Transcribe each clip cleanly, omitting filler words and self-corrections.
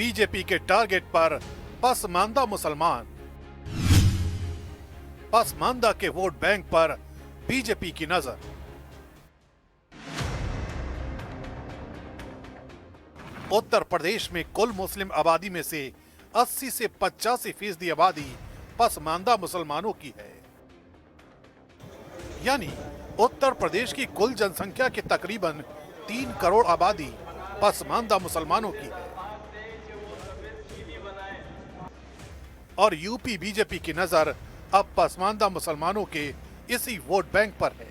BJP के target पर पसमानदा मुसलमान। पसमानदा के वोट बैंक पर बीजेपी की नजर। उत्तर प्रदेश में कुल मुस्लिम आबादी में से 80 से 85% आबादी पसमानदा मुसलमानों की है। यानी उत्तर प्रदेश की कुल जनसंख्या के तकरीबन 3 करोड़ आबादी पसमानदा मुसलमानों की है। और यूपी बीजेपी की नजर अब पसमानदा मुसलमानों के इसी वोट बैंक पर है।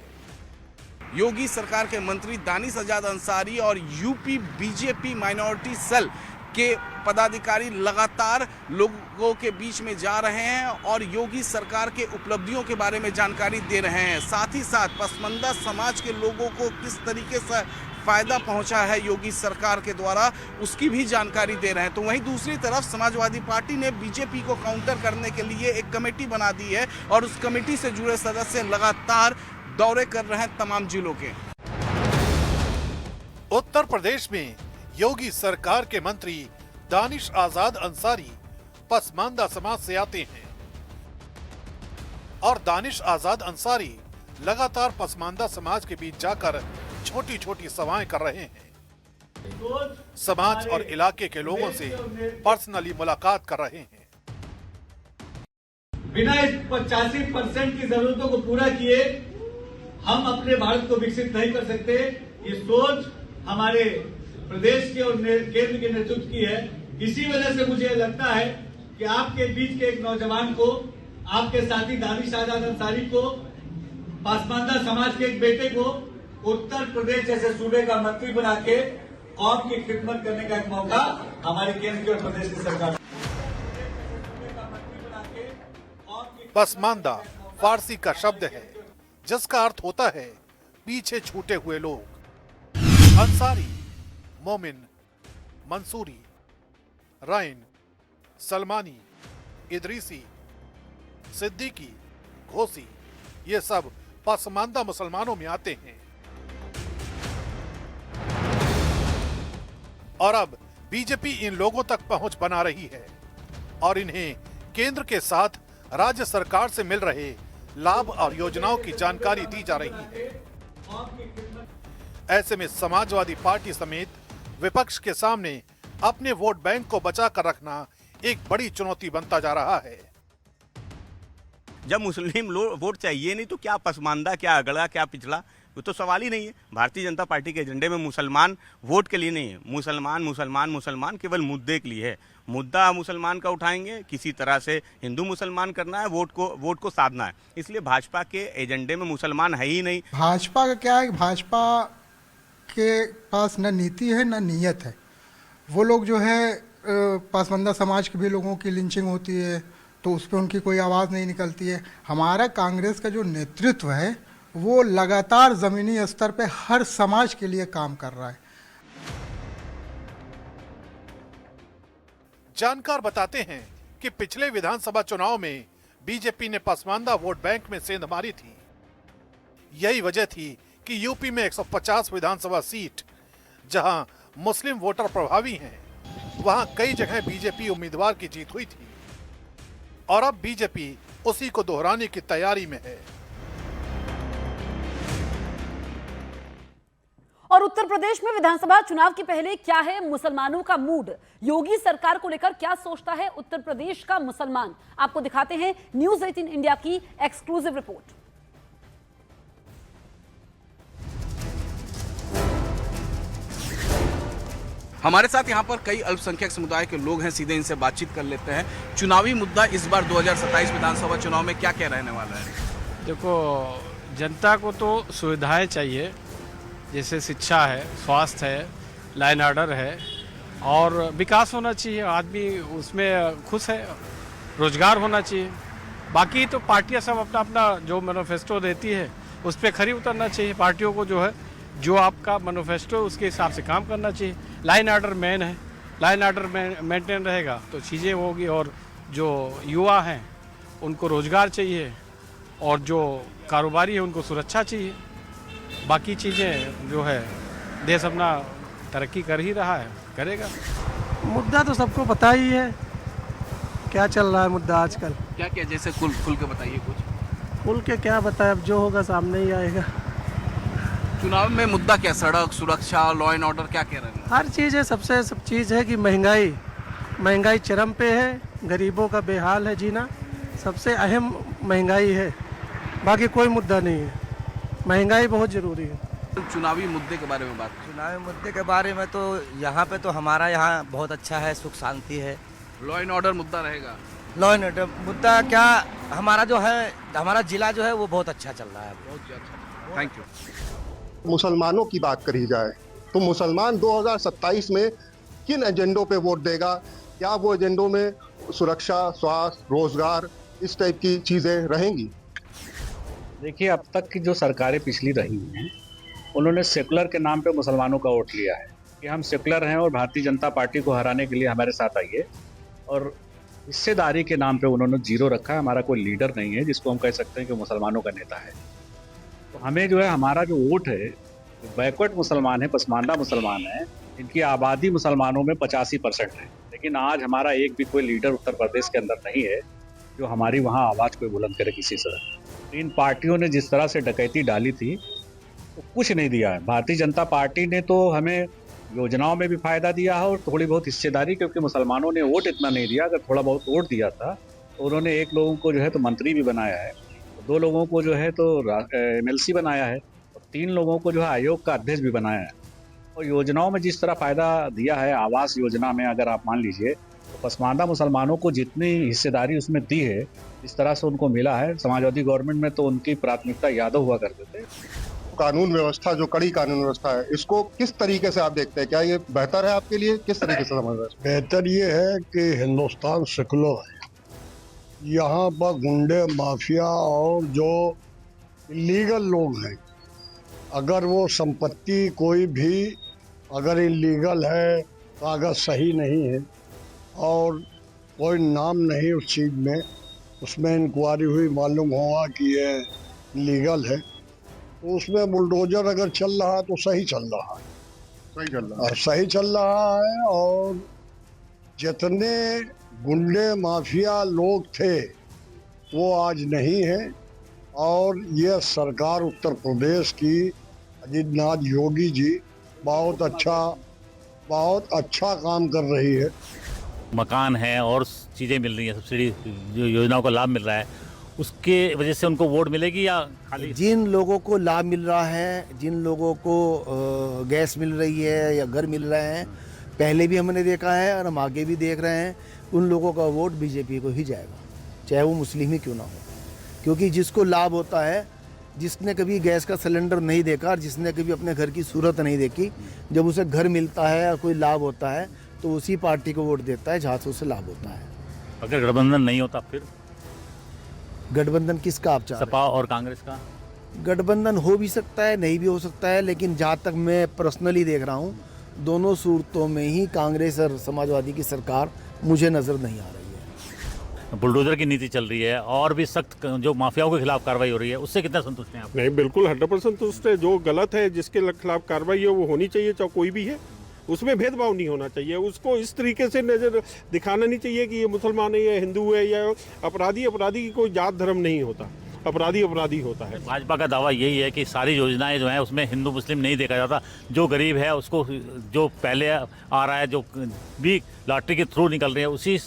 योगी सरकार के मंत्री दानिश आजाद अंसारी और यूपी बीजेपी माइनॉरिटी सेल के पदाधिकारी लगातार लोगों के बीच में जा रहे हैं और योगी सरकार के उपलब्धियों के बारे में जानकारी दे रहे हैं। साथ ही साथ पसमानदा समाज के लोगों को किस तरीके से फायदा पहुंचा है योगी सरकार के द्वारा, उसकी भी जानकारी दे रहे हैं। तो वहीं दूसरी तरफ समाजवादी पार्टी ने बीजेपी को काउंटर करने के लिए एक कमेटी बना दी है और उस कमेटी से जुड़े सदस्य लगातार दौरे कर रहे हैं तमाम जिलों के। उत्तर प्रदेश में योगी सरकार के मंत्री दानिश आजाद अंसारी पसमानदा समाज से आते हैं और दानिश आजाद अंसारी लगातार पसमानदा समाज के बीच जाकर छोटी छोटी सभाएं कर रहे हैं। समाज और इलाके के लोगों से पर्सनली मुलाकात कर रहे हैं। बिना इस 85% की जरूरतों को पूरा किए हम अपने भारत को विकसित नहीं कर सकते। ये सोच हमारे प्रदेश के और केंद्र के नेतृत्व की है। इसी वजह से मुझे लगता है कि आपके बीच के एक नौजवान को, आपके साथी दानिश आजाद अंसारी को, पसमानदा समाज के एक बेटे को उत्तर प्रदेश जैसे सूबे का मंत्री बना के कौम की खिदमत करने का एक मौका हमारे केंद्र और प्रदेश की सरकार। पसमानदा फारसी का शब्द है जिसका अर्थ होता है पीछे छूटे हुए लोग। अंसारी, मोमिन, मंसूरी, राइन, सलमानी, इदरीसी, सिद्दीकी, घोसी, ये सब पसमानदा मुसलमानों में आते हैं। और अब बीजेपी इन लोगों तक पहुंच बना रही है और इन्हें केंद्र के साथ राज्य सरकार से मिल रहे लाभ और योजनाओं की जानकारी दी जा रही है। ऐसे में समाजवादी पार्टी समेत विपक्ष के सामने अपने वोट बैंक को बचा कर रखना एक बड़ी चुनौती बनता जा रहा है। जब मुस्लिम वोट चाहिए नहीं तो क्या पसमानदा, क्या अगड़ा, क्या पिछड़ा, वो तो सवाल ही नहीं है। भारतीय जनता पार्टी के एजेंडे में मुसलमान वोट के लिए नहीं है। मुसलमान मुसलमान मुसलमान केवल मुद्दे के लिए है। मुद्दा मुसलमान का उठाएंगे, किसी तरह से हिंदू मुसलमान करना है, वोट को साधना है। इसलिए भाजपा के एजेंडे में मुसलमान है ही नहीं। भाजपा का क्या है, भाजपा के पास न नीति है न नीयत है। वो लोग जो है पसमानदा समाज के भी लोगों की लिंचिंग होती है तो उस पर उनकी कोई आवाज़ नहीं निकलती है। हमारा कांग्रेस का जो नेतृत्व है वो लगातार ज़मीनी स्तर पे हर समाज के लिए काम कर रहा है। जानकार बताते हैं कि पिछले विधानसभा चुनाव में बीजेपी ने पसमानदा वोट बैंक में सेंध मारी थी। यही वजह थी कि यूपी में 150 विधानसभा सीट जहां मुस्लिम वोटर प्रभावी हैं, वहां कई जगह बीजेपी उम्मीदवार की जीत हुई थी और अब बीजेपी उसी को दोहराने की तैयारी में है। और उत्तर प्रदेश में विधानसभा चुनाव के पहले क्या है मुसलमानों का मूड, योगी सरकार को लेकर क्या सोचता है उत्तर प्रदेश का मुसलमान, आपको दिखाते हैं न्यूज़ 18 इंडिया की एक्सक्लूसिव रिपोर्ट। हमारे साथ यहाँ पर कई अल्पसंख्यक समुदाय के लोग हैं, सीधे इनसे बातचीत कर लेते हैं। चुनावी मुद्दा इस बार 2027 विधानसभा चुनाव में क्या क्या रहने वाला है? देखो, जनता को तो सुविधाएं चाहिए, जैसे शिक्षा है, स्वास्थ्य है, लाइन ऑर्डर है और विकास होना चाहिए। आदमी उसमें खुश है, रोजगार होना चाहिए। बाकी तो पार्टियां सब अपना अपना जो मैनिफेस्टो देती है उस पर खरी उतरना चाहिए। पार्टियों को जो है जो आपका मैनिफेस्टो उसके हिसाब से काम करना चाहिए। लाइन ऑर्डर मेन है, लाइन ऑर्डर मेंटेन रहेगा तो चीज़ें होगी। और जो युवा हैं उनको रोजगार चाहिए और जो कारोबारी है उनको सुरक्षा चाहिए। बाकी चीज़ें जो है देश अपना तरक्की कर ही रहा है, करेगा। मुद्दा तो सबको पता ही है क्या चल रहा है मुद्दा आजकल। क्या क्या, जैसे खुल के बताइए कुछ। खुल के क्या बताए, अब जो होगा सामने ही आएगा। चुनाव में मुद्दा क्या, सड़क सुरक्षा, लॉ एंड ऑर्डर, क्या कह रहे हैं? हर चीज़ है, सब चीज़ है कि महंगाई चरम पे है, गरीबों का बेहाल है जीना, सबसे अहम महंगाई है, बाकी कोई मुद्दा नहीं है, महंगाई बहुत ज़रूरी है। चुनावी मुद्दे के बारे में बात करें। चुनावी मुद्दे के बारे में तो यहाँ पे तो हमारा यहाँ बहुत अच्छा है, सुख शांति है। लॉ एंड ऑर्डर मुद्दा रहेगा। लॉ एंड ऑर्डर मुद्दा क्या, हमारा जो है, हमारा जिला जो है वो बहुत अच्छा चल रहा है। बहुत अच्छा, थैंक यू। मुसलमानों की बात करी जाए तो मुसलमान 2027 में किन एजेंडों पे वोट देगा? क्या वो एजेंडों में सुरक्षा, स्वास्थ्य, रोजगार, इस टाइप की चीज़ें रहेंगी? देखिए, अब तक की जो सरकारें पिछली रही हैं उन्होंने सेकुलर के नाम पे मुसलमानों का वोट लिया है कि हम सेकुलर हैं और भारतीय जनता पार्टी को हराने के लिए हमारे साथ आइए, और हिस्सेदारी के नाम पे उन्होंने जीरो रखा है। हमारा कोई लीडर नहीं है जिसको हम कह सकते हैं कि मुसलमानों का नेता है। तो हमें जो है, हमारा जो वोट है, बैकवर्ड मुसलमान है, पसमानदा मुसलमान है, इनकी आबादी मुसलमानों में 85% है, लेकिन आज हमारा एक भी कोई लीडर उत्तर प्रदेश के अंदर नहीं है जो हमारी वहाँ आवाज़ कोई बुलंद करे किसी से। इन पार्टियों ने जिस तरह से डकैती डाली थी तो कुछ नहीं दिया है। भारतीय जनता पार्टी ने तो हमें योजनाओं में भी फायदा दिया है और थोड़ी बहुत हिस्सेदारी, क्योंकि मुसलमानों ने वोट इतना नहीं दिया। अगर थोड़ा बहुत वोट दिया था तो उन्होंने 1 लोगों को जो है तो मंत्री भी बनाया है, 2 लोगों को जो है तो MLC बनाया है, और 3 लोगों को जो है आयोग का अध्यक्ष भी बनाया है। और योजनाओं में जिस तरह फ़ायदा दिया है, आवास योजना में अगर आप मान लीजिए तो पसमानदा मुसलमानों को जितनी हिस्सेदारी उसमें दी है, इस तरह से उनको मिला है। समाजवादी गवर्नमेंट में तो उनकी प्राथमिकता यादव हुआ करते थे। कानून व्यवस्था, जो कड़ी कानून व्यवस्था है, इसको किस तरीके से आप देखते हैं? क्या ये बेहतर है आपके लिए? किस तरीके से समझ रहे हैं? बेहतर ये है कि हिंदुस्तान सेकुलर है, यहाँ पर गुंडे, माफिया और जो इलीगल लोग हैं, अगर वो संपत्ति कोई भी अगर इलीगल है, कागज सही नहीं है और कोई नाम नहीं उस चीज़ में, उसमें इंक्वायरी हुई, मालूम होगा कि ये लीगल है, तो उसमें बुलडोजर अगर चल रहा है तो सही चल रहा है, सही चल रहा है। और जितने गुंडे माफिया लोग थे वो आज नहीं हैं, और ये सरकार उत्तर प्रदेश की आदित्यनाथ योगी जी बहुत अच्छा काम कर रही है। मकान है और चीज़ें मिल रही हैं, सब्सिडी जो योजनाओं का लाभ मिल रहा है, उसके वजह से उनको वोट मिलेगी या खाली? जिन लोगों को लाभ मिल रहा है, जिन लोगों को गैस मिल रही है या घर मिल रहे हैं, पहले भी हमने देखा है और हम आगे भी देख रहे हैं, उन लोगों का वोट बीजेपी को ही जाएगा, चाहे वो मुस्लिम ही क्यों ना हो। क्योंकि जिसको लाभ होता है, जिसने कभी गैस का सिलेंडर नहीं देखा और जिसने कभी अपने घर की सूरत नहीं देखी, जब उसे घर मिलता है और कोई लाभ होता है तो उसी पार्टी को वोट देता है जहाँ से उसे लाभ होता है। अगर गठबंधन नहीं होता फिर? गठबंधन किसका आप चाह रहे हैं? सपा और कांग्रेस का गठबंधन हो भी सकता है, नहीं भी हो सकता है, लेकिन जहाँ तक मैं पर्सनली देख रहा हूँ, दोनों सूरतों में ही कांग्रेस और समाजवादी की सरकार मुझे नज़र नहीं आ रही है। बुलडोजर की नीति चल रही है और भी सख्त जो माफियाओं के खिलाफ कार्रवाई हो रही है, उससे कितना संतुष्ट हैं आप? नहीं, बिल्कुल 100% संतुष्ट है। जो गलत है, जिसके खिलाफ कार्रवाई है, वो होनी चाहिए, चाहे कोई भी है, उसमें भेदभाव नहीं होना चाहिए। उसको इस तरीके से नजर दिखाना नहीं चाहिए कि ये मुसलमान है या हिंदू है या अपराधी की कोई जात धर्म नहीं होता, अपराधी होता है। भाजपा का दावा यही है कि सारी योजनाएं जो हैं उसमें हिंदू मुस्लिम नहीं देखा जाता, जो गरीब है उसको, जो पहले आ रहा है, जो भी लॉटरी के थ्रू निकल रही है, उसी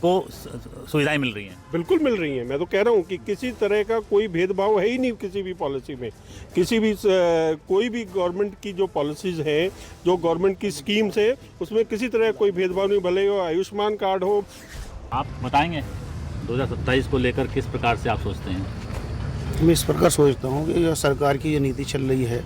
को सुविधाएं मिल रही हैं। बिल्कुल मिल रही हैं। मैं तो कह रहा हूँ कि किसी तरह का कोई भेदभाव है ही नहीं किसी भी पॉलिसी में। किसी भी कोई भी गवर्नमेंट की जो पॉलिसीज़ हैं, जो गवर्नमेंट की स्कीम्स है, उसमें किसी तरह कोई भेदभाव नहीं, भले वो आयुष्मान कार्ड हो। आप बताएंगे 2027 को लेकर किस प्रकार से आप सोचते हैं? मैं इस प्रकार सोचता हूँ कि जो सरकार की जो नीति चल रही है,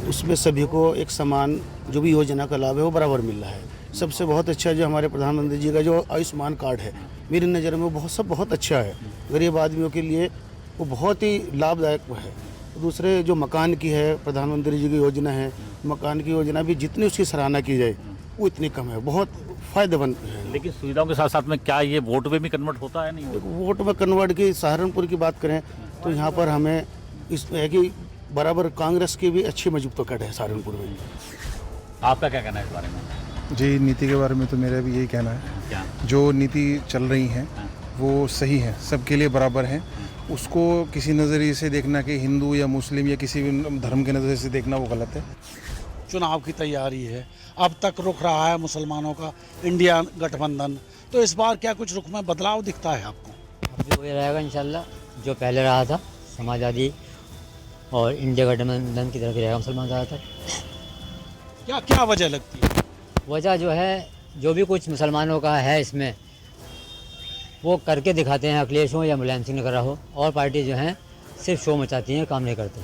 उसमें सभी को एक समान जो भी योजना का लाभ है वो बराबर मिल रहा है। सबसे बहुत अच्छा जो हमारे प्रधानमंत्री जी का जो आयुष्मान कार्ड है, मेरी नज़र में वो बहुत अच्छा है। गरीब आदमियों के लिए वो बहुत ही लाभदायक है। दूसरे जो मकान की है, प्रधानमंत्री जी की योजना है, मकान की योजना भी जितनी उसकी सराहना की जाए वो इतनी कम है, बहुत फ़ायदेमंद है। लेकिन सुविधाओं के साथ साथ में क्या ये वोट में भी कन्वर्ट होता है? नहीं, वोट में कन्वर्ट की सहारनपुर की बात करें तो यहाँ पर हमें इसमें है कि बराबर कांग्रेस की भी अच्छी मजबूत पकड़ है सहारनपुर में। आपका क्या कहना है इस बारे में? जी, नीति के बारे में तो मेरा भी यही कहना है। क्या? जो नीति चल रही हैं वो सही है, सबके लिए बराबर है। उसको किसी नज़रिए से देखना कि हिंदू या मुस्लिम या किसी भी धर्म के नज़रिए से देखना वो गलत है। चुनाव की तैयारी है, अब तक रुख रहा है मुसलमानों का इंडिया गठबंधन, तो इस बार क्या कुछ रुख में बदलाव दिखता है आपको? अब भी वही रहेगा इंशाल्लाह, जो पहले रहा था, समाजवादी और इंडिया गठबंधन की तरफ रहेगा मुसलमान ज़्यादातर। क्या क्या वजह लगती है? वजह जो है, जो भी कुछ मुसलमानों का है इसमें, वो करके दिखाते हैं, अखिलेश हो या मुलायम सिंह नगर हो, और पार्टी जो हैं सिर्फ शो मचाती हैं, काम नहीं करती।